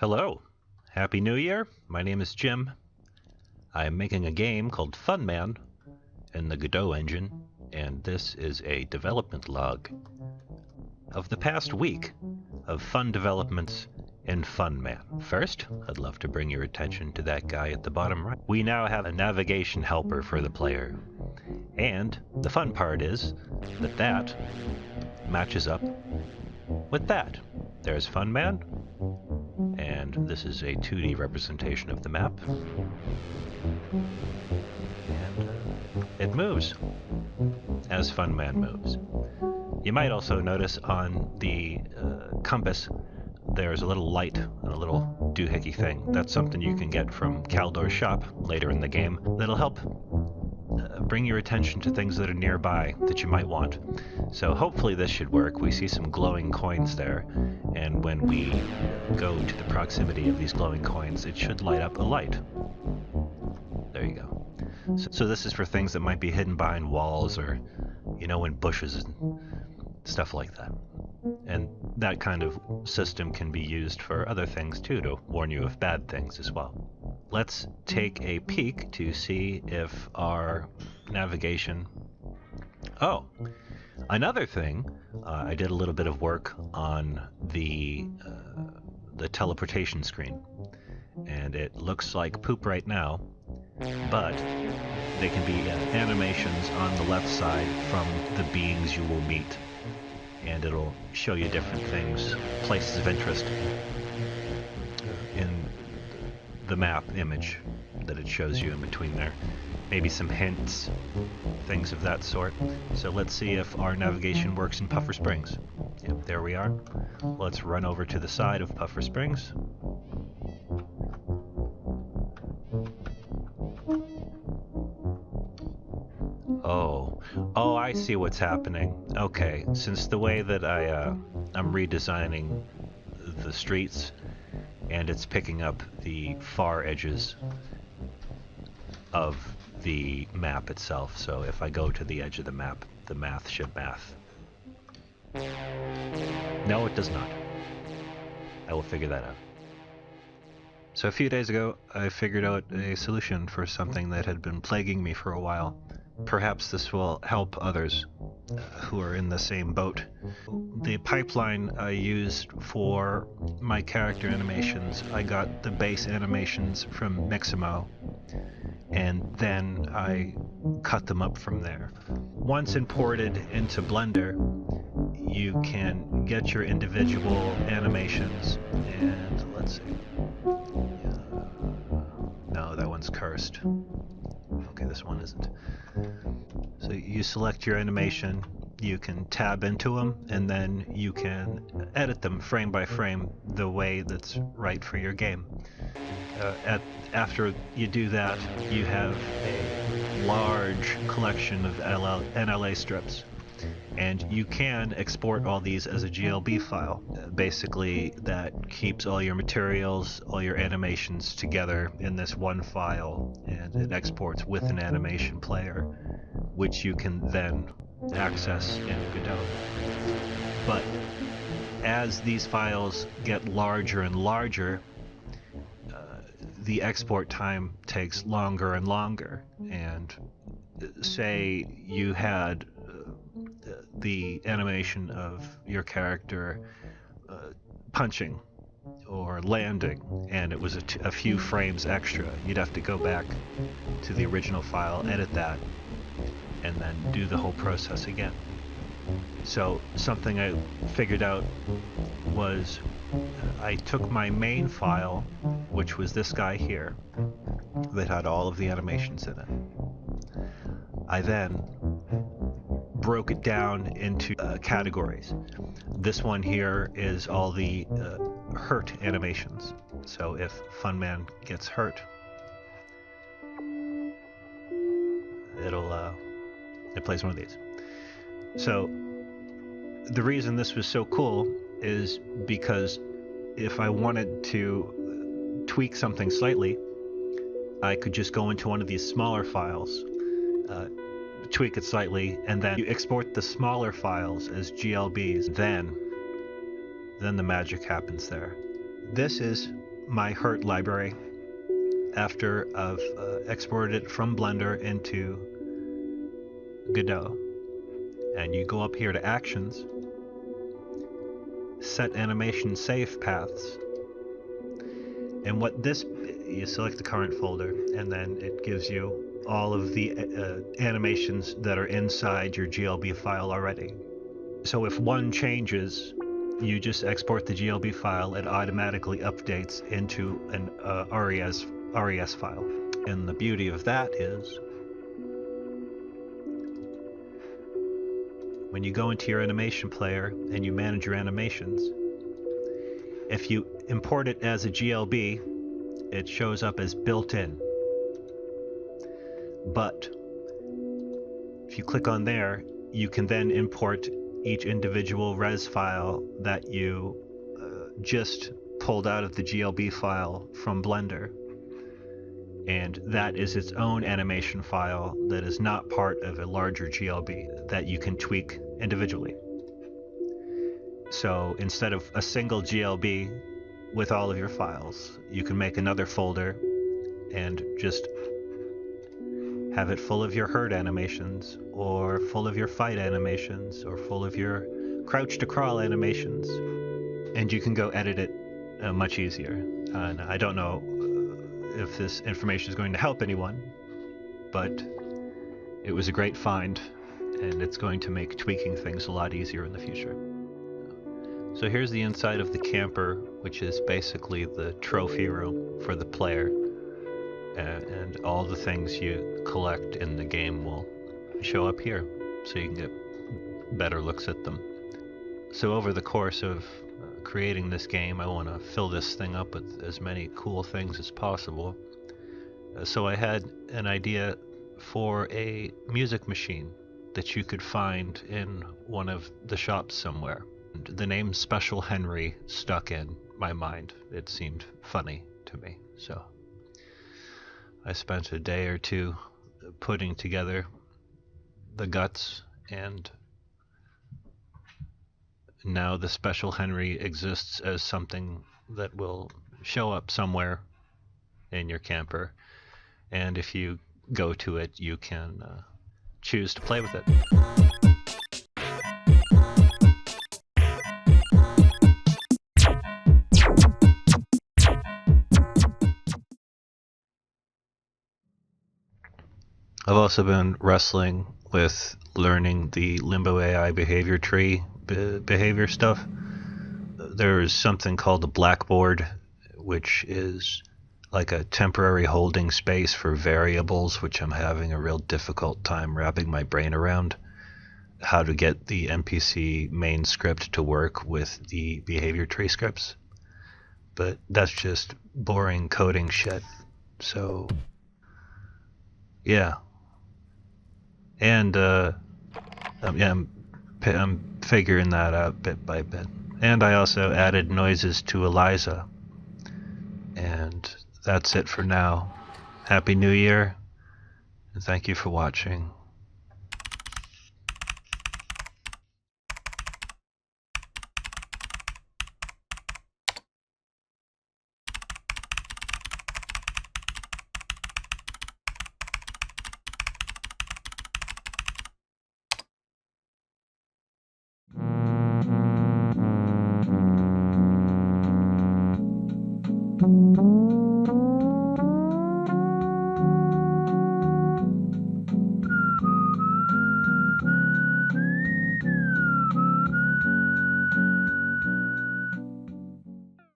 Hello, Happy New Year. My name is Jim. I am making a game called Funman in the Godot engine, and this is a development log of the past week of fun developments in Funman. First, I'd love to bring your attention to that guy at the bottom right. We now have a navigation helper for the player, and the fun part is that matches up with that. There's Funman, and this is a 2D representation of the map, and it moves as Funman moves. You might also notice on the compass there's a little light and a little doohickey thing. That's something you can get from Caldor's shop later in the game that'll help bring your attention to things that are nearby that you might want. So hopefully this should work. We see some glowing coins there, and when we go to the proximity of these glowing coins, it should light up a light. There you go. So this is for things that might be hidden behind walls or, in bushes and stuff like that. And that kind of system can be used for other things too, to warn you of bad things as well. Let's take a peek to see if our navigation... Oh, another thing, I did a little bit of work on the teleportation screen, and it looks like poop right now, but they can be animations on the left side from the beings you will meet, and it'll show you different things, places of interest in the map image that it shows you in between there. Maybe some hints, things of that sort. So let's see if our navigation works in Puffer Springs. Yep, there we are. Let's run over to the side of Puffer Springs. Oh, I see what's happening. Okay, since the way that I'm redesigning the streets, and it's picking up the far edges of the map itself. So if I go to the edge of the map, the math should math. No, it does not. I will figure that out. So a few days ago, I figured out a solution for something that had been plaguing me for a while. Perhaps this will help others who are in the same boat. The pipeline I used for my character animations, I got the base animations from Mixamo, and then I cut them up from there. Once imported into Blender, you can get your individual animations, and let's see. No, that one's cursed. Okay, this one isn't. So you select your animation, you can tab into them, and then you can edit them frame by frame the way that's right for your game. After you do that, you have a large collection of NLA strips, and you can export all these as a GLB file. Basically, that keeps all your materials, all your animations together in this one file, and it exports with an animation player, which you can then access in Godot. But as these files get larger and larger, the export time takes longer and longer. And say you had the animation of your character punching or landing, and it was a few frames extra. You'd have to go back to the original file, edit that, and then do the whole process again. So something I figured out was I took my main file, which was this guy here, that had all of the animations in it. I then broke it down into categories. This one here is all the hurt animations. So if Funman gets hurt, it plays one of these. So the reason this was so cool is because if I wanted to tweak something slightly, I could just go into one of these smaller files, tweak it slightly, and then you export the smaller files as GLBs. Then the magic happens there. This is my hurt library after I've exported it from Blender into Godot. And you go up here to Actions, Set Animation Save Paths, and what this, you select the current folder, and then it gives you all of the animations that are inside your GLB file already. So if one changes, you just export the GLB file, it automatically updates into an RES file. And the beauty of that is, when you go into your animation player and you manage your animations, if you import it as a GLB, it shows up as built-in. But if you click on there, you can then import each individual res file that you just pulled out of the GLB file from Blender. And that is its own animation file that is not part of a larger GLB that you can tweak individually. So instead of a single GLB with all of your files, you can make another folder and just have it full of your herd animations, or full of your fight animations, or full of your crouch to crawl animations, and you can go edit it much easier. And I don't know if this information is going to help anyone, but it was a great find, and it's going to make tweaking things a lot easier in the future. So here's the inside of the camper, which is basically the trophy room for the player, and all the things you collect in the game will show up here, so you can get better looks at them. So over the course of creating this game, I want to fill this thing up with as many cool things as possible. So I had an idea for a music machine that you could find in one of the shops somewhere. And the name Special Henry stuck in my mind. It seemed funny to me, so I spent a day or two putting together the guts, and now the Special Henry exists as something that will show up somewhere in your camper, and if you go to it, you can choose to play with it. I've also been wrestling with learning the Limbo AI behavior tree behavior stuff. There's something called a blackboard, which is like a temporary holding space for variables, which I'm having a real difficult time wrapping my brain around. How to get the NPC main script to work with the behavior tree scripts. But that's just boring coding shit. So, yeah. And I'm figuring that out bit by bit. And I also added noises to Eliza. And that's it for now. Happy New Year, and thank you for watching. Thank you.